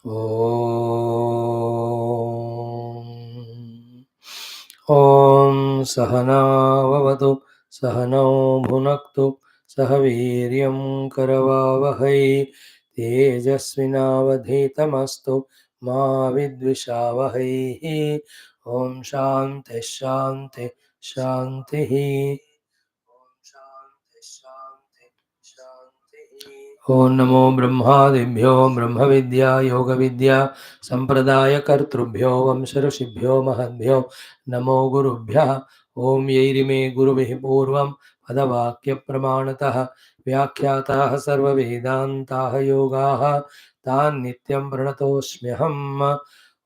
ॐ सहनाववतु सहनौ भुनक्तु सह वीर्यं करवावहै तेजस्विनावधीतमस्तु मा विद्विषावहै। ॐ शान्तिः शान्तिः शान्तिः। ओं नमो ब्रह्मादिभ्यो ब्रह्म विद्या योग विद्या संप्रदाय कर्तृभ्यो वंश ऋषिभ्यो महद्भ्यो नमो गुरुभ्यः। ओं यैरिमे गुरुभिः पूर्वं पदवाक्य प्रमाणतः व्याख्याताः सर्ववेदान्ताः योगाः तान् नित्यं प्रणतोऽस्म्यहम्।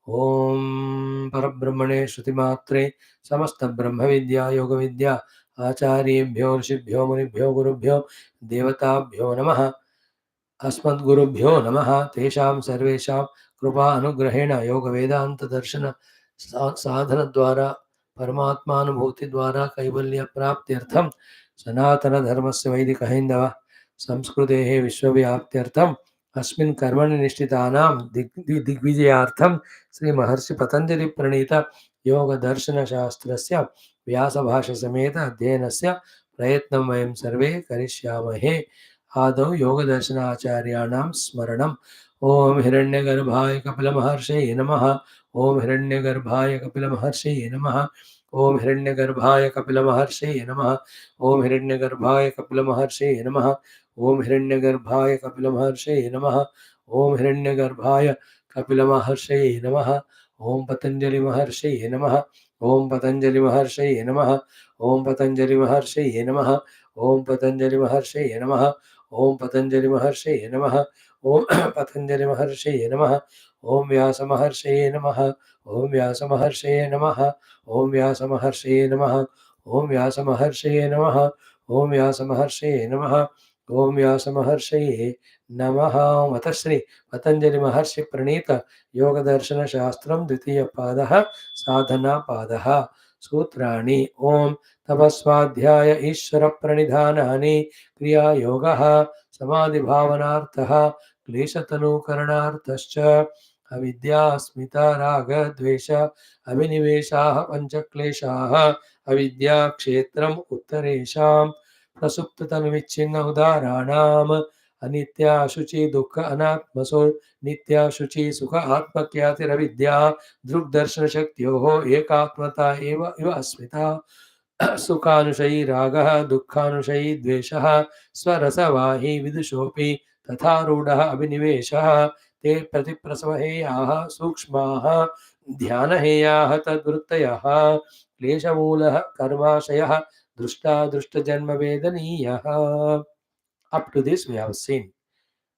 ओं परब्रह्मणे श्रुतिमात्रे समस्त ब्रह्म विद्या योग विद्या आचार्येभ्यो ऋषिभ्यो मुनिभ्यो गुरुभ्यो देवताभ्यो नमः। अस्मद्गुरुभ्यो नमः। तेषां सर्वेषां कृपा अनुग्रहेण योग वेदांत दर्शन साधन द्वारा परमात्मानुभूति द्वारा कैवल्य प्राप्त्यर्थं सनातन धर्मस्य वैदिक हैन्दव संस्कृतेः विश्वव्याप्त्यर्थम् अस्मिन् कर्मणि निष्ठितानां दिग्विजयार्थं श्री महर्षि पतंजलि प्रणीत योग दर्शन शास्त्रस्य व्यासभाष्य समेत अध्ययनस्य प्रयत्नं वयं सर्वे करिष्यामहे। आदौ योगदर्शनाचार्याणां स्मरणम्। ओम हिरण्यगर्भाय कपिलमहर्षये नमः। ओम हिरण्यगर्भाय कपिलमहर्षये नमः। ओम हिरण्यगर्भाय कपिलमहर्षये नमः। ओम हिरण्यगर्भाय कपिलमहर्षये नमः। ओम हिरण्यगर्भाय कपिलमहर्षये नमः। ओम हिरण्यगर्भाय कपिलमहर्षये नमः। ओम पतंजलि महर्षये नमः। ओम पतंजलि महर्षये नमः। ओम पतंजलि महर्षये नमः। ओम पतंजलि महर्षये नमः। ओम पतंजलि महर्षये नमः। ओम पतंजलि महर्षये नमः। ओम व्यास महर्षये नमः। ओम व्यास महर्षये नमः। ओम व्यास महर्षये नमः। ओम व्यास महर्षये नमः। ओम व्यास महर्षये नमः। ओम व्यास महर्षये नमः। अथ श्री पतंजलि महर्षि प्रणीत योग दर्शन शास्त्रम द्वितीय पादः साधना पादः। सूत्राणि ओम तपस्वाध्याय ईश्वर प्रणिधानानि क्रिया योगः समाधि भावनार्थः क्लेशतनुकरणार्थश्च अविद्या अस्मिता राग द्वेष अभिनिवेशाः पंचक्लेशाः अविद्या क्षेत्रम् उत्तरेषां प्रसुप्ततनुविच्छिन्न उदाहरणाम् अनित्या शुचि दुःख अनात्मसु नित्या शुचि सुख आत्मख्यातिरविद्या दृग्दर्शन शक्त्योः एकात्मता एव इव अस्मिता सुखानुशयी रागः दुःखानुशयी द्वेषः स्वरसवाही विदुषोऽपि तथा रूढः अभिनिवेशः ते प्रतिप्रसवहेयाः सूक्ष्माः ध्यानहेयाः तद्वृत्तयः क्लेशमूलः कर्माशयः दृष्टादृष्टजन्मवेदनीयः। Up to this we have seen.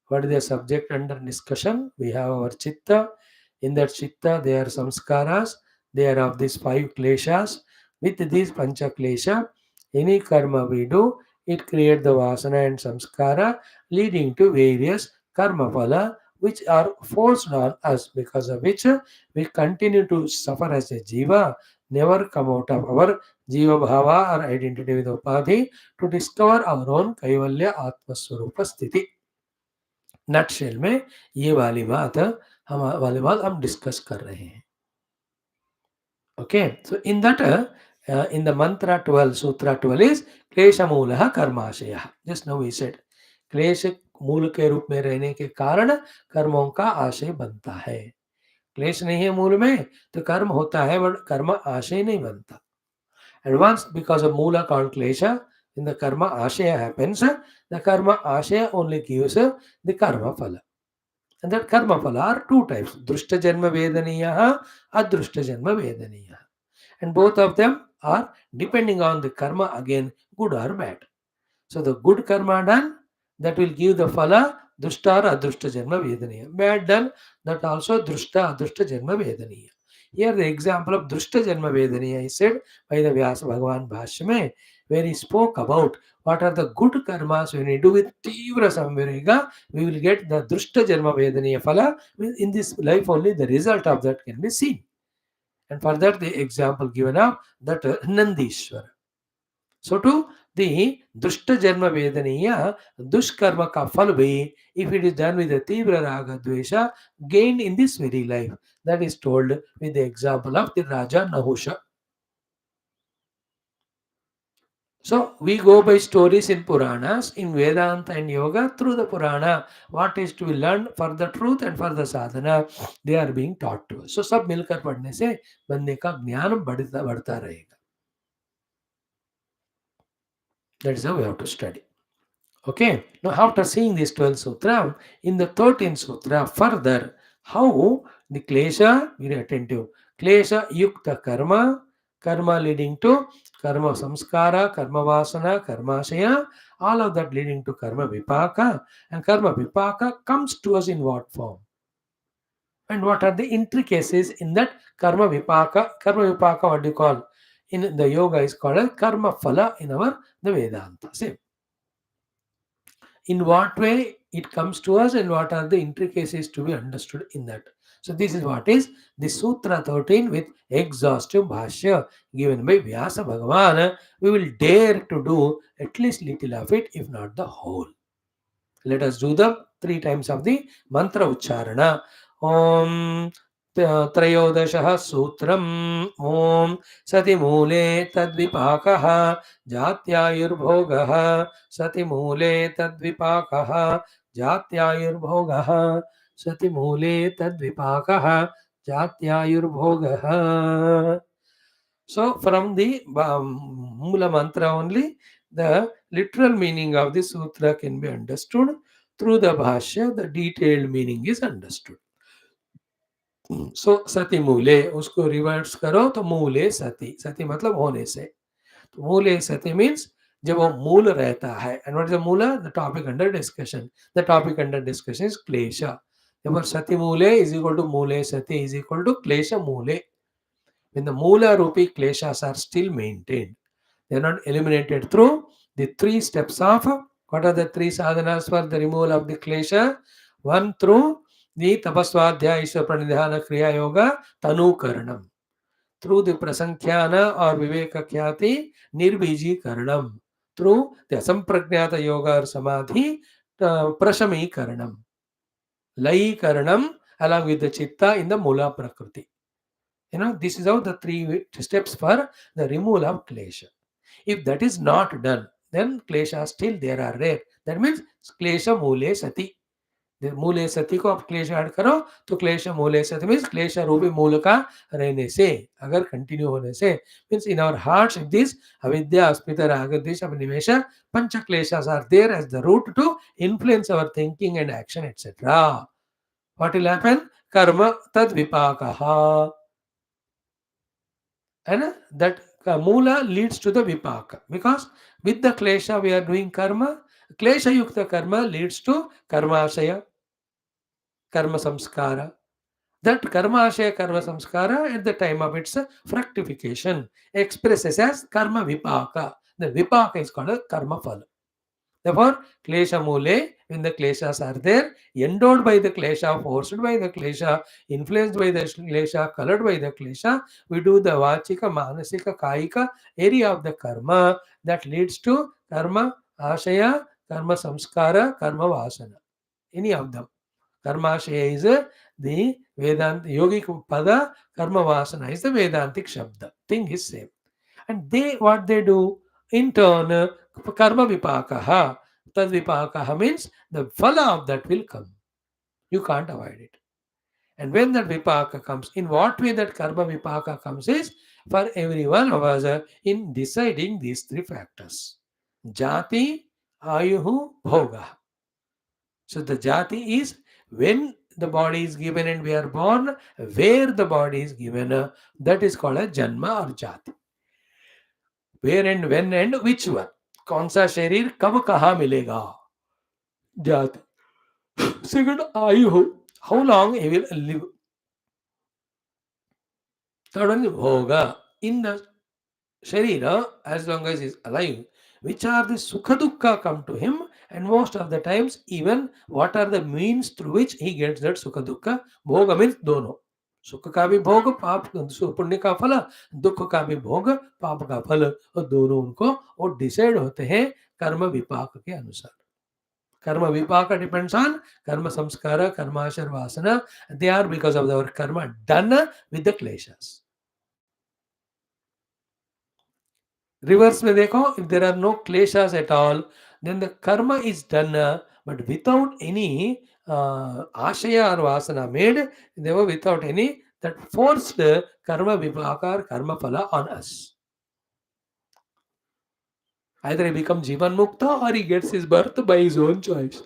What is the subject under discussion? We have our chitta. In that chitta, there are samskaras. They are of these 5 kleshas. With these pancha klesha, any karma we do, it creates the vasana and samskara, leading to various karma phala, which are forced on us, because of which we continue to suffer as a jiva, never come out of our jiva bhava or identity with upadhi to discover our own kaivalya atma swarupa sthiti. Nutshell में ये वाली बात हम discuss कर रहे हैं. Okay, so in that in the mantra 12 sutra 12 is क्लेश मूलः कर्माशयः. Just now we said क्लेश मूल के रूप में रहने के कारण कर्मों का आशय बनता है. क्लेश नहीं है मूल में तो कर्म होता है बट कर्म आशय नहीं बनता. And once because of moola called klesha, when the karma ashaya happens, the karma ashaya only gives the karma phala. And that karma phala are 2 types, drushta janma vedaniyaha, adrushta janma vedaniyaha. And both of them are depending on the karma again, good or bad. So the good karma done, that will give the phala drushta or adrushta janma vedaniya. Bad done, that also drushta adrushta janma vedaniya. Here the example of drushta janma vedaniya is said by the Vyasa Bhagavan Bhashya mein, where he spoke about what are the good karmas when we do with tivra samviriga, we will get the drushta janma vedaniya phala. In this life only the result of that can be seen. And for that the example given of that Nandishwara. So to The dushta janma vedaniya dushkarma ka phal bhi, if it is done with the tibra raga dvesha, gained in this very life. That is told with the example of the Raja Nahusha. So we go by stories in Puranas, in Vedanta and Yoga through the Purana. What is to be learned for the truth and for the sadhana, they are being taught to us. So सब मिलकर पढ़ने से बंदे का ज्ञान बढ़ता बढ़ता रहेगा. That is how we have to study. Okay. Now after seeing this 12th sutra, in the 13th sutra, further how the klesha, very attentive, klesha yukta karma, karma leading to karma samskara, karma vasana, karma shaya, all of that leading to karma vipaka, and karma vipaka comes to us in what form? And what are the intricacies in that karma vipaka? Karma vipaka, what do you call? In the yoga is called as karma phala in our the Vedanta. Same. In what way it comes to us and what are the intricacies to be understood in that. So this is what is the Sutra 13 with exhaustive Bhashya given by Vyasa Bhagavan. We will dare to do at least little of it, if not the whole. Let us do the 3 times of the mantra ucharana. Om त्रयोदशः सूत्रम् ॐ सतिमूले तद्विपाकः जात्यायुर्भोगः सतिमूले तद्विपाकः जात्यायुर्भोगः सतिमूले तद्विपाकः जात्यायुर्भोगः. So from the Mula mantra only, the literal meaning of the sutra can be understood. Through the Bhashya, the detailed meaning is understood. So sati मूले, उसको reverse करो तो मूले सती, सती मतलब होने से. तो मूले सती means जब वो मूल रहता है. And what is the Mula? The topic under discussion. The topic under discussion is klesha. Therefore sati मूले is equal to मूले सती is equal to klesha मूले. When the moola rupi kleshas are still maintained, they are not eliminated through the 3 steps of what are the 3 sadhanas for the removal of the klesha? One, through the tapaswadhyaya iswa pranidhana kriya yoga tanukaranam. Through the prasankyana or viveka khyati nirbiji karanam. Through the asampragnata yoga or samadhi prashami karanam. Lai karanam along with the chitta in the mula prakriti. This is how the 3 steps for the removal of klesha. If that is not done, then klesha still there are rare. That means klesha mule sati. The mule sati को आप क्लेश add करो तो क्लेश मूले सति means क्लेश रूपी मूल का रहने से, अगर कंटिन्यू होने से, means in our hearts if this avidya aspita raga dvesh abhinimesha pancha kleshas are there as the root to influence our thinking and action, etc. What will happen? Karma tad vipakaha. And that moola leads to the vipaka, because with the klesha we are doing karma. Klesha yukta karma leads to karmashaya, karma samskara. That karmashaya, karma samskara at the time of its fructification expresses as karma vipaka. The vipaka is called a karma phala. Therefore, klesha mule, when the kleshas are there, endowed by the klesha, forced by the klesha, influenced by the klesha, colored by the klesha, we do the vachika, manasika, kaika area of the karma that leads to karma ashaya, karma samskara, karma vasana. Any of them. Karma ashaya is the Vedanta, yogic pada, karma vasana is the Vedantic shabda. Thing is same. And what they do? In turn, karma vipakaha, tad vipakaha means the phala of that will come. You can't avoid it. And when that vipaka comes, in what way that karma vipaka comes is for every one of us in deciding these 3 factors. Jati, ayuhu, bhoga. So the jati is when the body is given and we are born, where the body is given, that is called a janma or jati. Where and when and which one, कौन सा शरीर कब कहाँ मिलेगा, जाति. Second, आयु, how long he will live. Third one, bhoga, in the sharira as long as he is alive, which are the sukha dukkha come to him, and most of the times even what are the means through which he gets that sukha dukkha. Bhoga means dono. सुख का भी भोग, पाप पुण्य का फल, दुख का भी भोग, पाप का फल, और दोनों उनको वो डिसाइड होते हैं कर्म विपाक के अनुसार. कर्म vipaka depends on karma samskara, karma ashar vasana. They are because of our karma done with the kleshas. Reverse में देखो, if there are no kleshas at all, then the karma is done, but without any ashaya or vasana made, they were without any that forced karma vipaka or karma phala on us. Either he becomes Jivan Mukta or he gets his birth by his own choice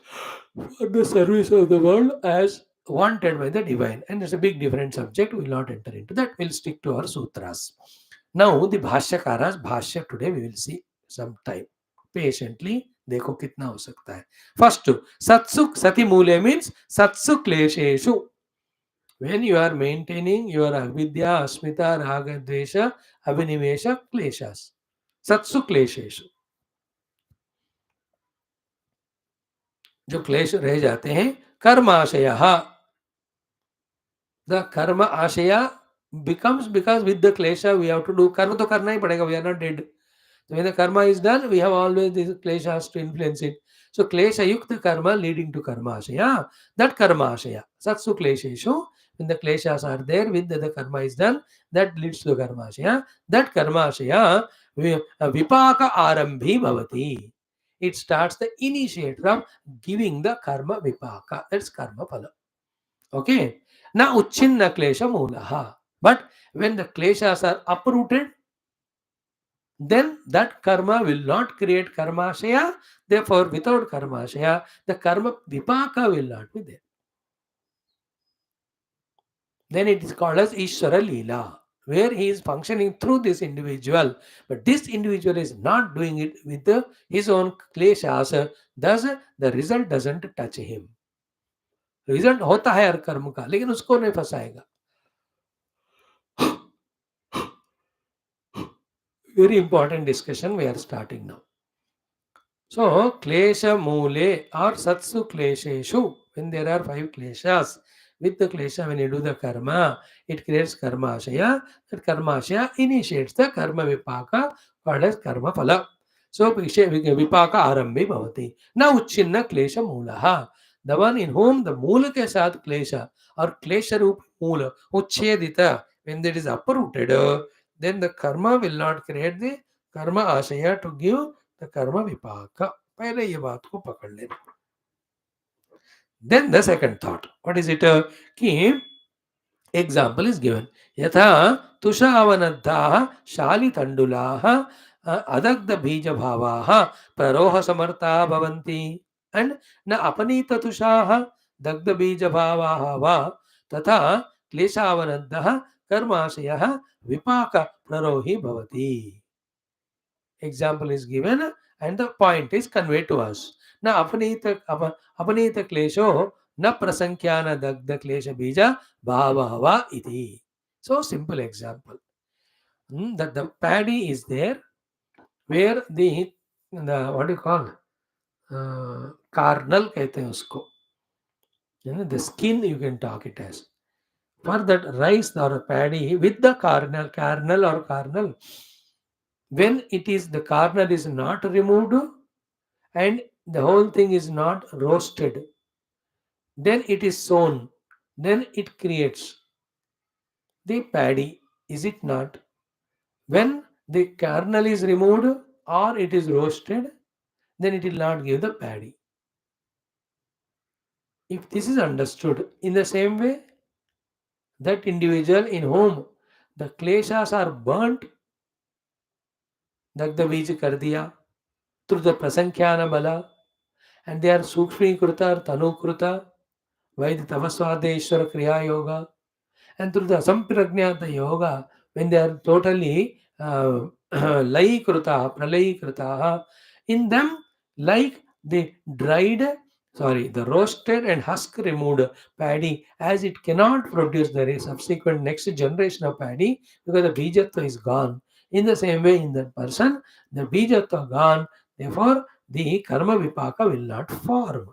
for the service of the world as wanted by the divine. And there's a big different subject. We will not enter into that. We'll stick to our sutras. Now, the Bhashyakara's Bhashya today we will see some time. Patiently, देखो कितना हो सकता है. First, Satsuk Sati Mule means Satsu Klesheshu. When you are maintaining your avidya, asmita, raga, dvesha, abhinivesha, kleshas. Satsu Klesheshu. जो क्लेश रह जाते हैं कर्माशय. द कर्म आशय becomes because with the klesha we have to do कर्म तो करना ही पड़ेगा. We are not dead. So when the karma is done, we have always these kleshas to influence it. So klesha yukta karma leading to karma ashaya. That karma ashaya. Satsu klesheshu. When the kleshas are there, with the karma is done, that leads to the karma ashaya. That karma ashaya vipaka arambhi bhavati. It starts the initiate from giving the karma vipaka. That's karma phala. Okay. Na uchinna klesha mulaha. But when the kleshas are uprooted, then that karma will not create karmashaya. Therefore, without karmashaya, the karma vipaka will not be there. Then it is called as Ishvara Leela, where he is functioning through this individual. But this individual is not doing it with his own kleshas. Thus, the result doesn't touch him. Result होता है हर कर्म का, लेकिन उसको नहीं फंसाएगा. Very important discussion we are starting now. So, klesha mule or satsu klesheshu, when there are 5 kleshas, with the klesha, when you do the karma, it creates karma ashaya. That karma ashaya initiates the karma vipaka called as karma phala. So, vipaka arambhi bhavati. Now, uchinna klesha mulaha. The one in whom the mula ke saath klesha or klesha roop mula, uchchedita, when that is uprooted, then the karma will not create the karma ashaya to give the karma vipaka. पहले ये बात को पकड़ लेना. Then the second thought. What is it? कि example is given. यथा तुषावनद्धाः शालितण्डुलाः अदग्धबीजभावाः प्ररोहसमर्थाः भवन्ति. And न अपनीततुषाः दग्धबीजभावाः वा तथा क्लेशावनद्धः कर्माशयः विपाकप्ररोही भवति. Example is given and the point is conveyed to us. Na apanita klesho na prasankyana dagda klesha bija bhavahava iti. So simple example. That the paddy is there where the what do you call carnal कहते हैं उसको. The skin you can talk it as. For that rice or paddy with the kernel or kernel, when it is the kernel is not removed and the whole thing is not roasted, then it is sown, then it creates the paddy, is it not? When the kernel is removed or it is roasted, then it will not give the paddy. If this is understood in the same way, that individual in whom the kleshas are burnt, dagda bij kar diya, through the prasankyana bala, and they are sukshmikruta or tanukruta, by the Tavaswadeshwara Kriya Yoga, and through the Sampragnata Yoga, when they are totally Laikruta, Pralayikrita, in them, like the the roasted and husk removed paddy, as it cannot produce the subsequent next generation of paddy because the Bijatva is gone. In the same way, in that person, the Bijatva gone, therefore, the Karma Vipaka will not form.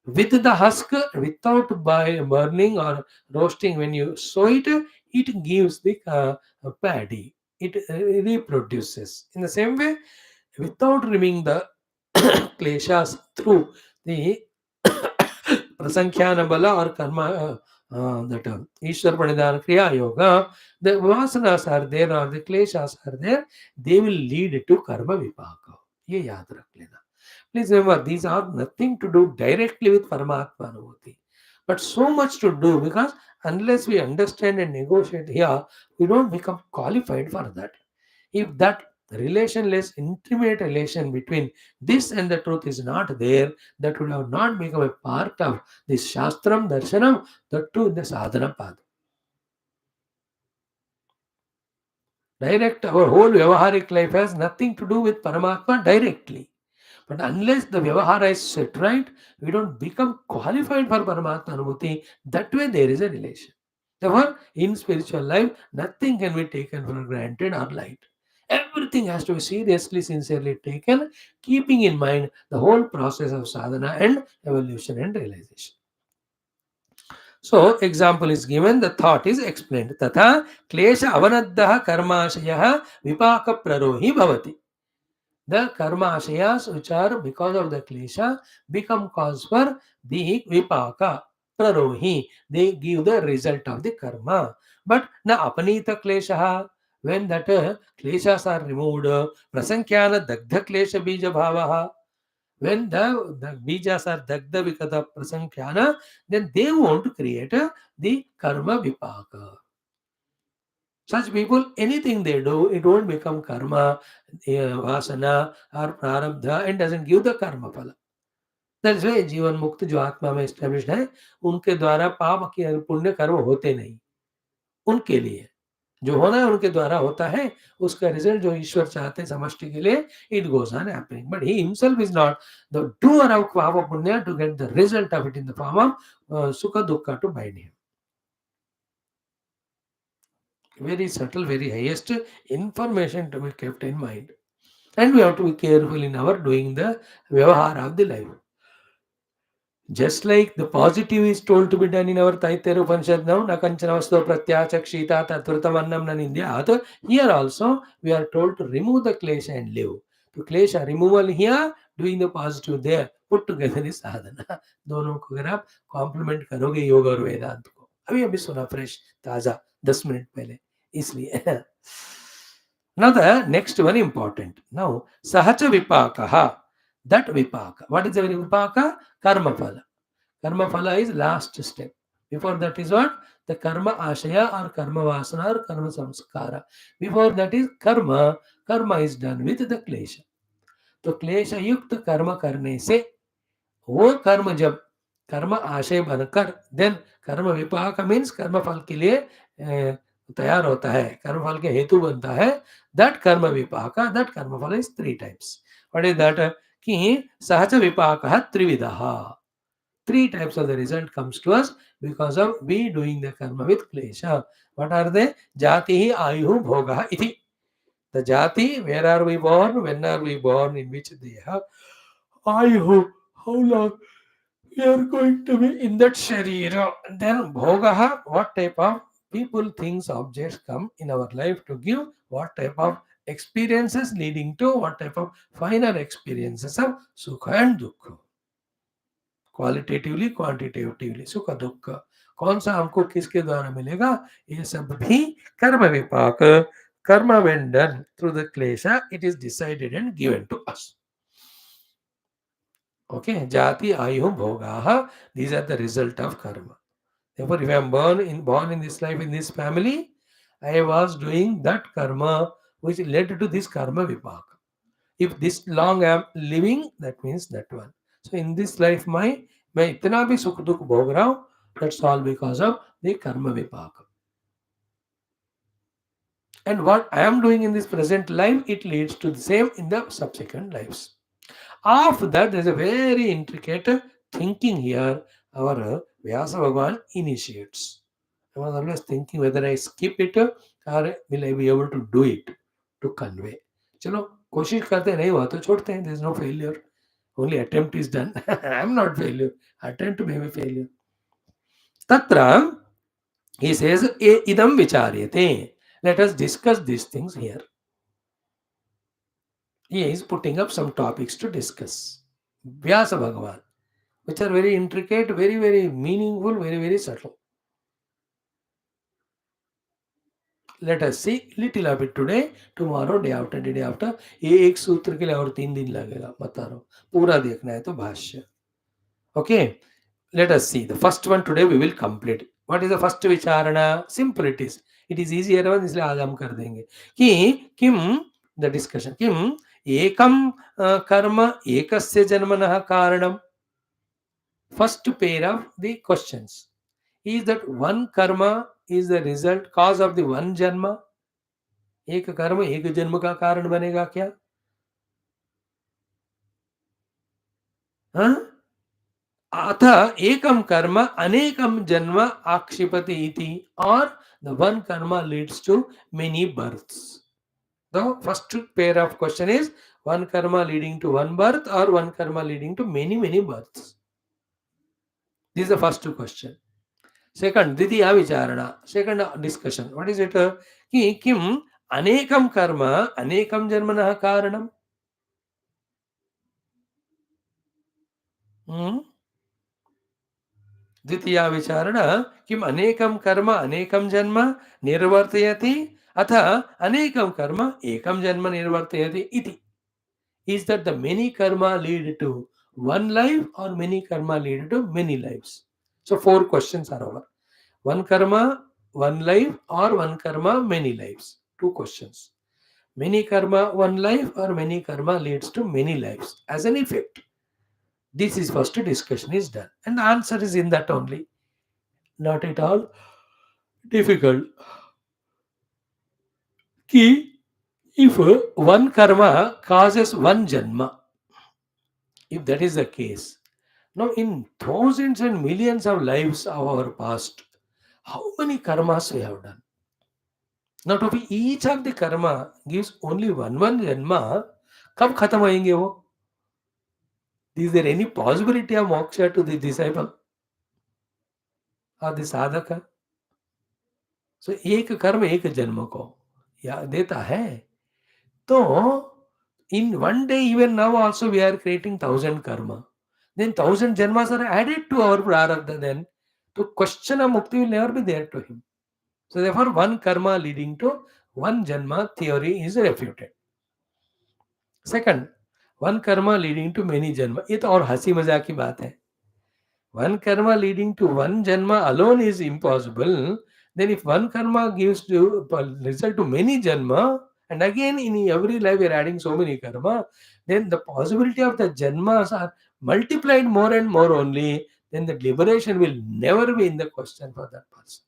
with the husk without burning or roasting. When you sow it, it gives the paddy, it reproduces. In the same way, without removing the kleshas through the prasankhya bala or karma, that Ishwar Pranidhana Kriya Yoga, the vasanas are there or the kleshas are there, they will lead to karma vipaka. ये याद रख लेना. Please remember, these are nothing to do directly with Paramatma Anubhuti, but so much to do, because unless we understand and negotiate here, we don't become qualified for that. If that relationless, intimate relation between this and the truth is not there, that would have not become a part of this Shastram, Darshanam, that too in the sadhana path. Direct, our whole Vyavaharic life has nothing to do with Paramatma directly. But unless the Vyavahara is set right, we don't become qualified for Paramatma Anubhuti. That way there is a relation. Therefore, in spiritual life, nothing can be taken for granted or light. Everything has to be seriously, sincerely taken, keeping in mind the whole process of sadhana and evolution and realization. So, example is given, the thought is explained. Tatha klesha avanaddaha karmashayah vipaka prarohi bhavati. The karma ashayas, which are because of the klesha, become cause for the vipaka, prarohi. They give the result of the karma. But na apanita klesha, when that kleshas are removed, prasankyana dagdha klesha bija bhavaha. When the bijas are dagdha because of prasankyana, then they won't create the karma vipaka. Such people, anything they do, it won't become karma, vasana or prarabdha, and doesn't give the karma phala. That's why जीवन मुक्त जो आत्मा में established है, उनके द्वारा पाप के पुण्य कर्म होते नहीं. उनके लिए जो होना है उनके द्वारा होता है, उसका रिजल्ट जो ईश्वर चाहते हैं समष्टि के लिए, it goes on happening. But he himself is not the doer of papa punya to get the result of it in the form of sukha dukkha to bind him. Very subtle, very highest information to be kept in mind. And we have to be careful in our doing the vyavahara of the life. Just like the positive is told to be done in our Taittiriya Upanishad now, Nakanchana pratyachakshita tatvritamannam nanindhyat. Here also we are told to remove the klesha and live. To klesha removal here, doing the positive there, put together is sadhana. दोनों को अगर आप complement करोगे योग और वेदांत को, अभी सुना फ्रेश ताजा 10 मिनट पहले, इसलिए. Now the next one important. Now sahacha vipakaha. That vipaka. What is the vipaka? Karma phala. Karma phala is last step. Before that is what? The karma ashaya or karma vasana or karma samskara. Before that is karma. Karma is done with the klesha. तो क्लेश युक्त कर्म करने से वो कर्म जब कर्म आशय बनकर देन कर्म विपाक मीन्स कर्म फल के लिए तैयार होता है, कर्म फल के हेतु बनता है. दैट कर्म विपाक, दैट कर्म फल is 3 types. What is that? कि सहज विपाक त्रिविधः. 3 types of the result comes to us because of we doing the karma with klesha. What are they? Jati ayuh bhoga iti. The jati, where are we born, when are we born, in which deha. Ayuh, how long we are going to be in that sharira. Then bhogaha, what type of people, things, objects come in our life to give what type of experiences leading to what type of final experiences of sukha and dukkha. Qualitatively quantitatively सुख दुख कौन सा हमको किसके द्वारा मिलेगा, ये सब भी कर्म विपाक. कर्म when done through the klesha, it is decided and given to us. Okay, jati ayuh bhogaha, these are the result of karma. Therefore, if I am born in this life, in this family, I was doing that karma which led to this karma vipaka. If this long I am living, that means that one. So in this life, मैं इतना भी सुख दुख भोग रहा हूं, that's all because of the karma vipaka. And what I am doing in this present life, it leads to the same in the subsequent lives. After that, there is a very intricate thinking here. Our Vyasa Bhagavan initiates. I was always thinking whether I skip it or will I be able to do it, to convey. चलो कोशिश करते नहीं हुआ तो छोड़ते हैं. There is no failure. Only attempt is done. I am not failure. Attempt may be failure. Tatra, he says, idam vicharyate. Let us discuss these things here. He is putting up some topics to discuss. Vyasa Bhagavan, which are very intricate, very, very meaningful, very, very subtle. Let us see little of it today, tomorrow, day after. ये एक सूत्र के लिए और 3 दिन लगेगा, बता रहा हूँ. पूरा देखना है तो भाष्य. Okay, let us see. The first one today we will complete. What is the first vicharana? Simple it is. It is easier one, इसलिए आज हम कर देंगे. कि किम, the discussion, किम एकम कर्म एकस्य जन्मनः कारणम. First pair of the questions is that one karma is the result, cause of the one janma. एक कर्म एक जन्म का कारण बनेगा क्या? हाँ? अथ एकम कर्म अनेकम जन्म आक्षिपति इति, or the one karma leads to many births. The first pair of question is one karma leading to one birth or one karma leading to many births. This is the first question. Second, Ditiya Vicharana. Second discussion. What is it? Ki kim anekam karma anekam janmanah karanam. द्वितीया विचारण किम अनेकम कर्म अनेकम जन्म निर्वर्तयति अथ अनेकम कर्म एकम जन्म निर्वर्तयति इति. Is that the many karma lead to one life or many karma lead to many lives? So 4 questions are over. One karma, one life, or one karma, many lives. 2 questions. Many karma, one life, or many karma leads to many lives as an effect. This is first discussion is done. And the answer is in that only. Not at all difficult. Ki, if one karma causes one janma, if that is the case, now in thousands and millions of lives of our past, how many karmas we have done? Now to be each of the karma gives only one janma, कब खत्म होएंगे वो? Is there any possibility of moksha to the disciple or the sadhaka? So एक कर्म एक जन्म को या देता है. तो in one day, even now also we are creating 1000 karma. Then 1000 janmas are added to our prarabdha then. So question of mukti will never be there to him. So therefore one karma leading to one janma theory is refuted. Second, one karma leading to many janma. ये तो और हंसी मजाक की बात है. One karma leading to one janma alone is impossible. Then if one karma gives to result to many janma, and again in every life we are adding so many karma, then the possibility of the janmas are multiplied more and more only. Then the liberation will never be in the question for that person.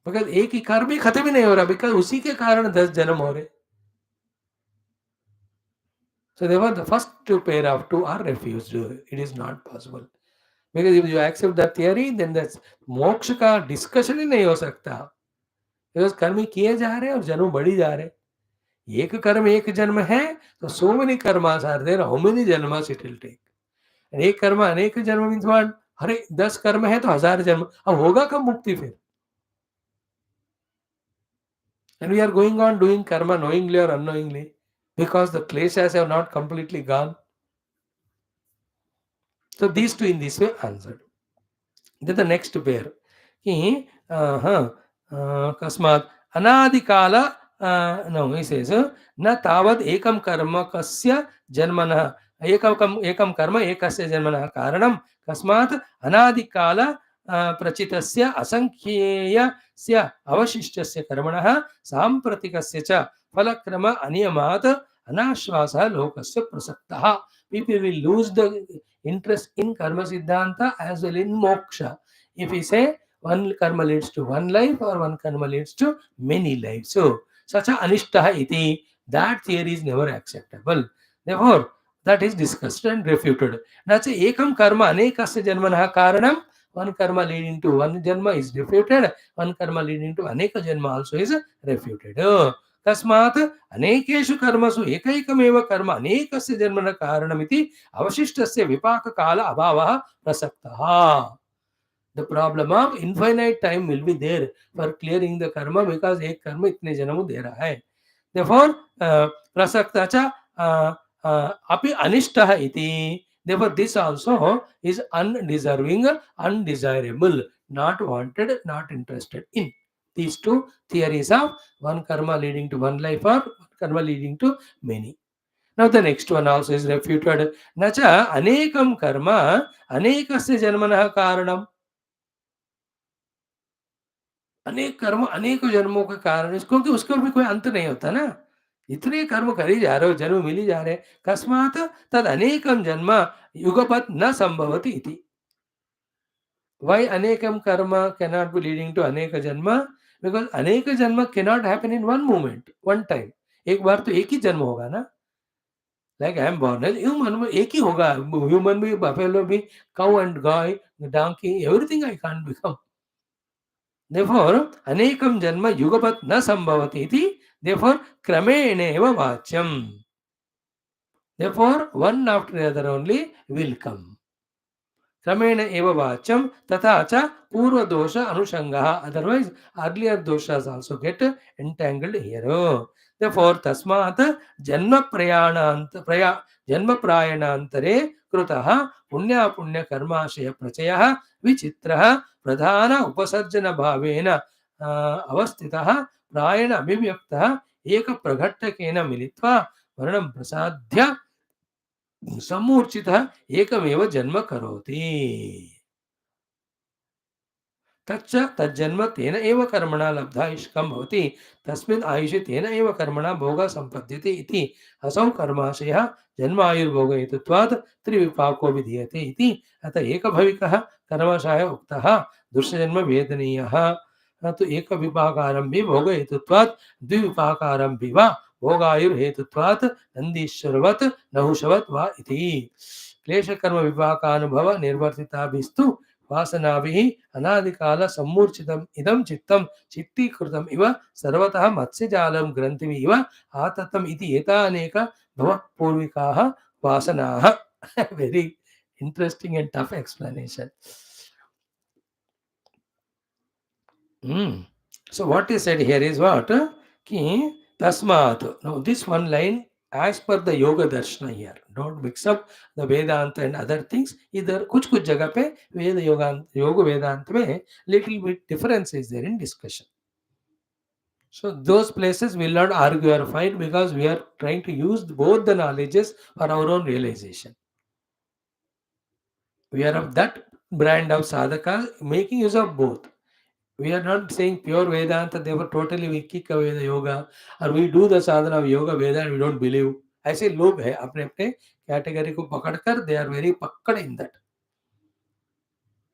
Because एक ही कर्म ही खत्म ही नहीं हो रहा, because उसी के कारण 10 जन्म हो रहे. So therefore the first pair of 2 are refused. It is not possible. Because if you accept that theory, then that's मोक्ष का डिस्कशन ही नहीं हो सकता. बिकॉज कर्म ही किए जा रहे हैं और जन्म बढ़ी जा रहे. एक कर्म एक जन्म है तो so many karmas are there, how many जन्मास it will take. एक कर्म अनेक जन्म मीन्स व्हाट? अरे 10 कर्म है तो 1000 जन्म. अब होगा कब मुक्ति फिर? And we are going on doing karma knowingly or unknowingly because the kleshas have not completely gone. So these two in this way answered. Then the next pair. कि कस्मात् अनादिकाल, no, he says न तावद् एकं कर्म कस्य जन्मनः एकं कर्म एकस्य जन्मनः कारणं कस्मात् अनादिकाल प्रचितस्य असंख्येयस्य अवशिष्टस्य कर्मणः सांप्रतिकस्य च फलक्रम अनियमात् अनाश्वासः लोकस्य प्रसक्तः. People will lose the interest in karma siddhanta as well in moksha if we say one karma leads to one life or one karma leads to many lives. So such a anishtaha iti, that theory is never acceptable. Therefore that is discussed and refuted. That's ekam karma anekasya janmanaha karanam. One karma leading to one janma is refuted. One karma leading to aneka janma also is refuted. तस्मात् अनेकेषु कर्मसु एकैकमेव कर्म अनेकस्य जन्मनः कारणमिति अवशिष्टस्य विपाककाल अभावः प्रसक्तः. The problem of infinite time will be there for clearing the karma because एक कर्म इतने जन्मों दे रहा है. Therefore, prasakta cha api anishtah iti. Therefore, this also is undeserving, undesirable, not wanted, not interested in. These two theories of one karma leading to one life or one karma leading to many. Now the next one also is refuted. Nacha anekam karma anekasya janmanah karanam. अनेक कर्म अनेकों जन्मों के कारण, क्योंकि उसका भी कोई अंत नहीं होता ना. इतने कर्म कर ही जा रहे हो, जन्म मिल ही जा रहे. कस्मात तद अनेकम जन्म युगपत न संभवति इति. Why anekam karma cannot be leading to aneka janma? Because aneka janma cannot happen in one moment, one time. एक बार तो एक ही जन्म होगा ना. Like I am born as human, एक ही होगा. Human भी, buffalo भी, cow and guy, donkey, everything I can't become. Therefore, anekam janma yugapat na sambhavati iti. Therefore, krameneeva vachyam. Therefore, one after the other only will come. Kramena eva vachyam tatha cha purva dosha anushangaha. Otherwise, earlier doshas also get entangled here. Therefore, tasmat janma prayanaantare krutaha punya punya karmashaya prachaya vichitraha प्रधान उपसर्जन भावेन अवस्थितः प्रायेण अभिव्यक्तः एक प्रघट्टकेन मिलित्वा वर्णं प्रसाद्य सम्मूर्छितः एकमेव जन्म करोति. तच्च तज्जन्म तेन एव कर्मणा लब्धायुष्कं भवति. तस्मिन् आयुषे तेन एव कर्मणा भोगः सम्पद्यते इति असौ कर्माशयः जन्मायुर्भोगहेतुत्वात् त्रिविपाको विधीयते इति. अत एकभविकः कर्माशयः उक्तः दुष्टजन्म वेदनीयः. न तु एकविपाकारम्भि भोगहेतुत्वात् द्विविपाकारम्भि वा भोगायुर्हेतुत्वात् नन्दीश्वरवत् नहुषवत् वा इति. क्लेशकर्म विपाकानुभव निर्वर्तिताभिस्तु वासनाभिः अनादिकाल सम्मूर्छितम् इदं चित्तं चित्तीकृतम् इव सर्वतः मत्स्यजालं ग्रन्थिभिः इव आततम् इति एतानेक भव पूर्विकाः वासनाः. Very interesting and tough explanation. So what is said here is what? Ki tasmat. Now this one line as per the yoga darshana here. Don't mix up the Vedanta and other things. Either कुछ कुछ जगह पे वेद योग वेदांत में little bit difference is there in discussion. So those places will not argue or fight because we are trying to use both the knowledges for our own realization. We are of that brand of sadhaka making use of both. We are not saying pure Vedanta, therefore totally we kick away the yoga, or we do the sadhana of yoga Veda and we don't believe. ऐसे लोग हैं अपने अपने category को पकड़कर, they are very पकड़ in that.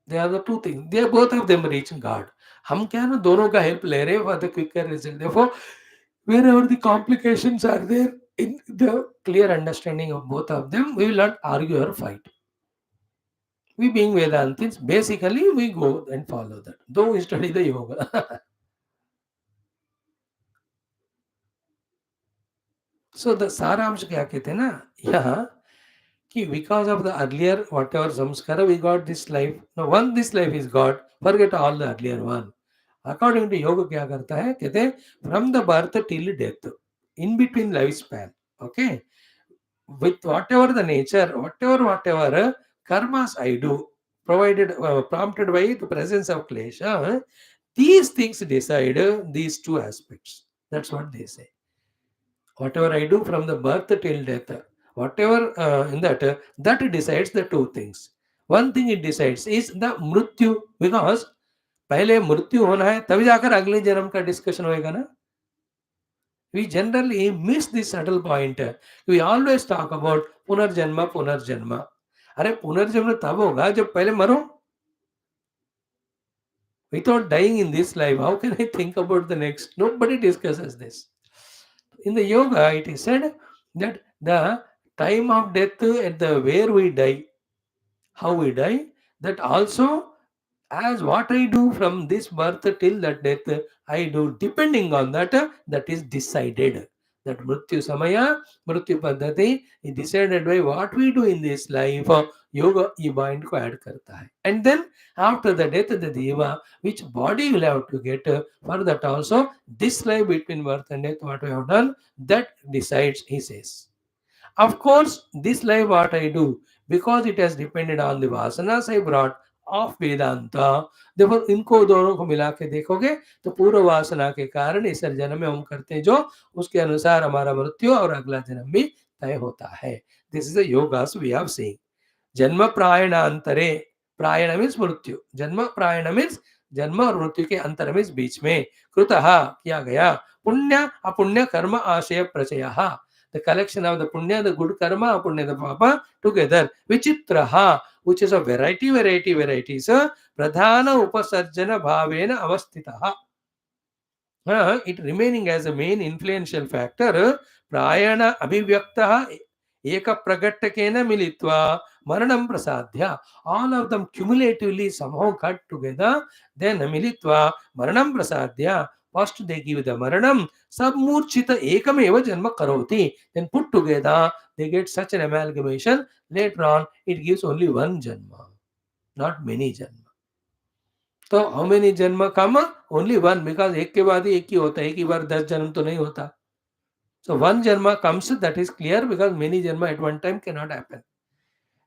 They are the two things. They are both of them reach God. हम क्या ना दोनों का help ले रहे for the quicker result. Therefore, wherever the complications are there, in the clear understanding of both of them, we will not argue or fight. We being Vedantins, basically we go and follow that. Though we study the yoga. So the सारांश क्या कहते हैं ना यहाँ कि because of the earlier whatever samskara we got this life. Now once this life is got, forget all the earlier one. According to yoga क्या करता है कहते हैं from the birth till death, in between lifespan, okay, with whatever the nature, whatever karmas I do, provided prompted by the presence of klesha, these things decide these two aspects. That's what they say. Whatever I do from the birth till death, whatever in that decides the two things. One thing it decides is the mrityu, because पहले मृत्यु होना है तभी जाकर अगले जन्म का discussion होएगा ना. We generally miss this subtle point. We always talk about पुनर्जन्म पुनर्जन्म. अरे पुनर्जन्म तब होगा जब पहले मरो. Without dying in this life, how can I think about the next? Nobody discusses this. In the yoga, it is said that the time of death at the where we die, how we die, that also as what I do from this birth till that death, I do depending on that, that is decided. That Mrityu Samaya, Mrityu Paddhati is decided by what we do in this life. Yoga ये mind को add करता है. And then after the death of the Deva, which body will have to get, for that also, this life between birth and death, what we have done, that decides, he says. Of course, this life what I do, because it has depended on the vasanas I brought of Vedanta. देखो इनको दोनों को मिला के देखोगे तो पूर्व वासना के कारण इस जन्म में हम करते हैं जो उसके अनुसार हमारा मृत्यु और अगला जन्म भी तय होता है. This is the yogas we have seen. जन्म प्रायणांतरे, प्रायण मीन्स मृत्यु, जन्म प्रायण मीन्स जन्म और मृत्यु के अंतर मीन्स बीच में, कृतः किया गया, पुण्य अपुण्य कर्म आशय प्रचयः, the collection of the punya, the good karma, punya, the papa together. Vichitraha, which is a varieties. Pradhana upasarjana bhavena avastitaha. It remaining as a main influential factor. Prayana abhivyaktaha eka pragattakena militva maranam prasadhya. All of them cumulatively somehow cut together. Then militva maranam prasadhya. First they give the maranam, sabmurchita ekameva janma karoti. Then put together, they get such an amalgamation. Later on, it gives only one janma, not many janma. तो how many जन्म कम, only one, because एक के बाद ही एक ही होता है, एक ही बार 10 जन्म तो नहीं होता. So one janma comes, that is clear, because many janma at one time cannot happen.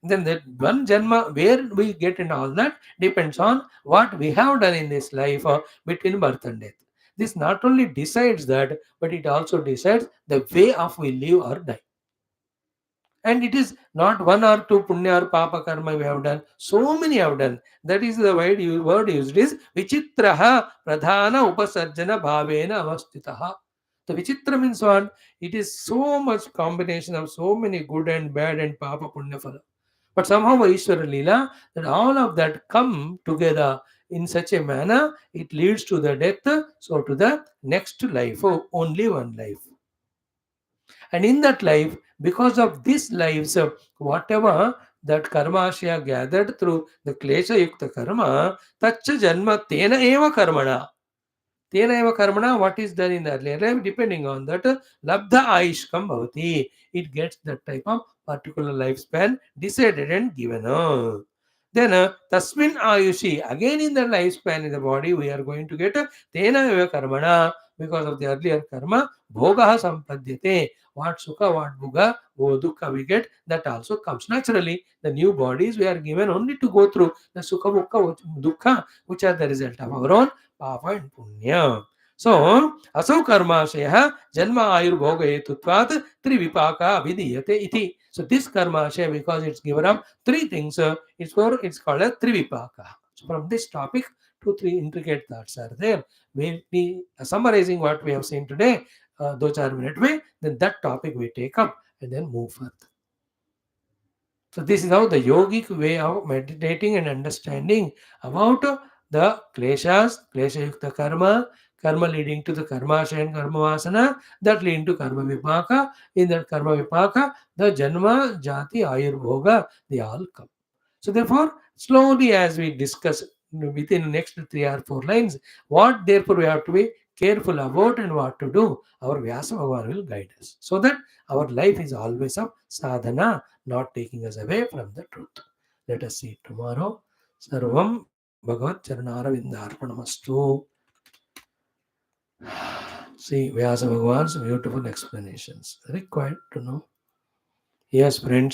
Then that one janma, where we get in all that depends on what we have done in this life between birth and death. This not only decides that, but it also decides the way of we live or die. And it is not one or two punya or papa karma we have done. So many have done. That is the word used is vichitraha pradhana upasarjana bhavena avastitaha. The vichitra means what? It is so much combination of so many good and bad and papa punya phala. But somehow Ishvara Leela, that all of that come together in such a manner, it leads to the death, so to the next life, only one life. And in that life, because of these lives, whatever that karma ashya gathered through the klesha yukta karma, tacha janma tena eva karmana. Tena eva karmana, what is done in the earlier life, depending on that, labdha aishkam bhavati. It gets that type of particular lifespan decided and given. Then tasmin ayushi, again in the lifespan in the body, we are going to get tena eva karmana, because of the earlier karma, bhogaha sampadyate. What sukha, what bhuga, wo dukkha we get, that also comes naturally. The new bodies we are given only to go through the sukha, bhukkha, dukkha, which are the result of our own papa and punya. So, asau karmashaya janma ayurbhoga hetutvat trivipaka vidiyate iti. So, this karmashaya, because it's given up three things, it's called a trivipaka. So, from this topic, 2-3 intricate thoughts are there. We'll be summarizing what we have seen today. 2-4 minute में, then that topic we take up and then move further. So this is how the yogic way of meditating and understanding about the kleshas, klesha yukta karma, karma leading to the karmasha and karma vasana, that leading to karma vipaka. In that karma vipaka, the janma, jati, ayurbhoga, they all come. So therefore, slowly as we discuss within the next 3 or 4 lines, what therefore we have to be careful about and what to do, our Vyasa Bhagavan will guide us. So that our life is always of sadhana, not taking us away from the truth. Let us see tomorrow. Sarvam Bhagavat Charanara Vindarpanamastu. See Vyasa Bhagavan's beautiful explanations. Required to know. Yes, friends.